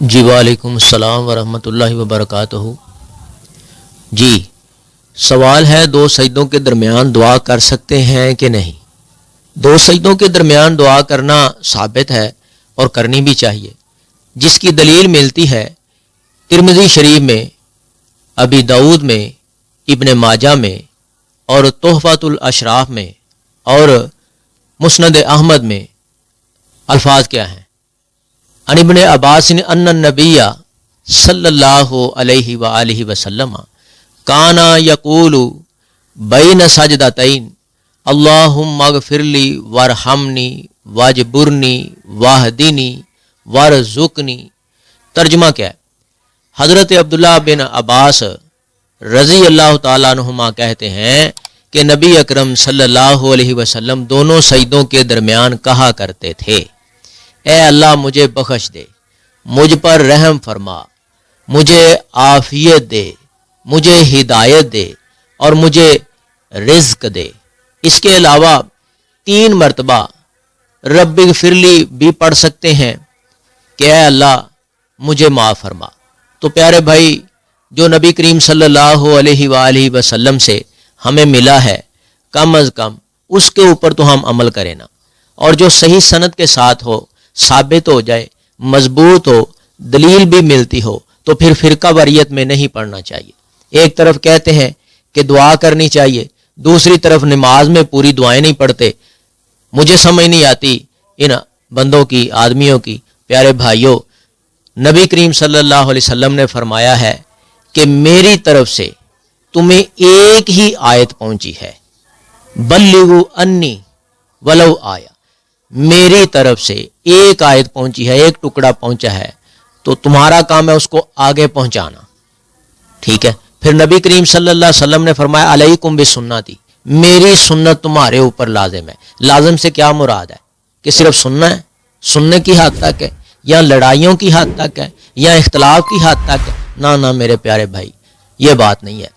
جی وعلیکم السلام ورحمۃ اللہ وبرکاتہ۔ جی سوال ہے، دو سجدوں کے درمیان دعا کر سکتے ہیں کہ نہیں؟ دو سجدوں کے درمیان دعا کرنا ثابت ہے اور کرنی بھی چاہیے، جس کی دلیل ملتی ہے ترمذی شریف میں، ابی داؤد میں، ابن ماجہ میں اور تحفۃ الاشراف میں اور مسند احمد میں۔ الفاظ کیا ہیں؟ ان ابن عباس ان النبی صلی اللہ علیہ وآلہ وسلم کانا یقول بین سجدتین اللہم اغفر لی وارحمنی واجبرنی واہدنی وارزقنی۔ ترجمہ کیا ہے؟ حضرت عبداللہ بن عباس رضی اللہ تعالیٰ عنہما کہتے ہیں کہ نبی اکرم صلی اللہ علیہ وسلم دونوں سجدوں کے درمیان کہا کرتے تھے، اے اللہ مجھے بخش دے، مجھ پر رحم فرما، مجھے عافیت دے، مجھے ہدایت دے اور مجھے رزق دے۔ اس کے علاوہ 3 مرتبہ رب اغفر لی بھی پڑھ سکتے ہیں کہ اے اللہ مجھے معاف فرما۔ تو پیارے بھائی، جو نبی کریم صلی اللہ علیہ وآلہ وسلم سے ہمیں ملا ہے، کم از کم اس کے اوپر تو ہم عمل کریں نا، اور جو صحیح سند کے ساتھ ہو، ثابت ہو جائے، مضبوط ہو، دلیل بھی ملتی ہو، تو پھر فرقہ واریت میں نہیں پڑھنا چاہیے۔ ایک طرف کہتے ہیں کہ دعا کرنی چاہیے، دوسری طرف نماز میں پوری دعائیں نہیں پڑھتے۔ مجھے سمجھ نہیں آتی ان بندوں کی، آدمیوں کی۔ پیارے بھائیوں، نبی کریم صلی اللہ علیہ وسلم نے فرمایا ہے کہ میری طرف سے تمہیں ایک ہی آیت پہنچی ہے، بلغوا انی ولو آیا، میری طرف سے ایک آیت پہنچی ہے، ایک ٹکڑا پہنچا ہے، تو تمہارا کام ہے اس کو آگے پہنچانا، ٹھیک ہے؟ پھر نبی کریم صلی اللہ علیہ وسلم نے فرمایا علیکم بسنتی، میری سنت تمہارے اوپر لازم ہے۔ لازم سے کیا مراد ہے؟ کہ صرف سننا ہے، سننے کی حد تک ہے، یا لڑائیوں کی حد تک ہے، یا اختلاف کی حد تک ہے؟ نہ میرے پیارے بھائی، یہ بات نہیں ہے۔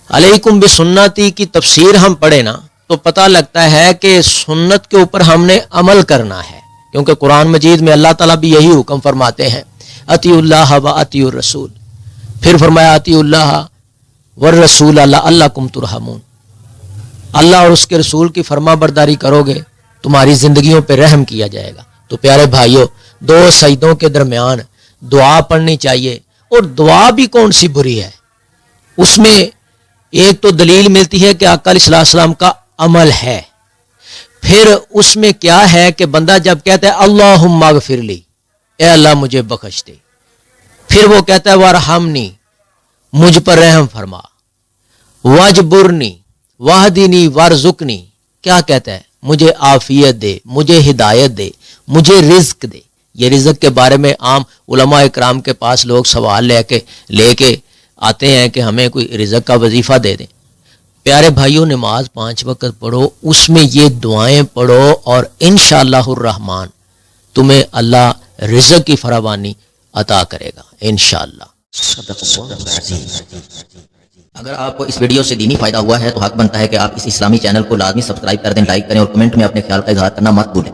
علیکم بسنتی کی تفسیر ہم پڑھے نا تو پتہ لگتا ہے کہ سنت کے اوپر ہم نے عمل کرنا ہے، کیونکہ قرآن مجید میں اللہ تعالیٰ بھی یہی حکم فرماتے ہیں، اطیعوا اللہ و اطیعوا الرسول۔ پھر فرمایا اطیعوا اللہ والرسول لعلکم ترحمون، اللہ اور اس کے رسول کی فرما برداری کرو گے تمہاری زندگیوں پہ رحم کیا جائے گا۔ تو پیارے بھائیوں، دو سجدوں کے درمیان دعا پڑھنی چاہیے، اور دعا بھی کون سی بری ہے؟ اس میں ایک تو دلیل ملتی ہے کہ آقا علیہ السلام کا عمل ہے، پھر اس میں کیا ہے کہ بندہ جب کہتا ہے اللہم اغفر لی، اے اللہ مجھے بخش دے، پھر وہ کہتا ہے وارحمنی، مجھ پر رحم فرما، واجبرنی واہدنی وارزقنی، کیا کہتا ہے؟ مجھے عافیت دے، مجھے ہدایت دے، مجھے رزق دے۔ یہ رزق کے بارے میں عام علماء اکرام کے پاس لوگ سوال لے کے آتے ہیں کہ ہمیں کوئی رزق کا وظیفہ دے دیں۔ پیارے بھائیوں، نماز 5 وقت پڑھو، اس میں یہ دعائیں پڑھو، اور انشاءاللہ الرحمن تمہیں اللہ رزق کی فراوانی عطا کرے گا انشاءاللہ۔ اگر آپ کو اس ویڈیو سے دینی فائدہ ہوا ہے تو حق بنتا ہے کہ آپ اس اسلامی چینل کو لازمی سبسکرائب کر دیں، لائک کریں اور کمنٹ میں اپنے خیال کا اظہار کرنا مت بھولیں۔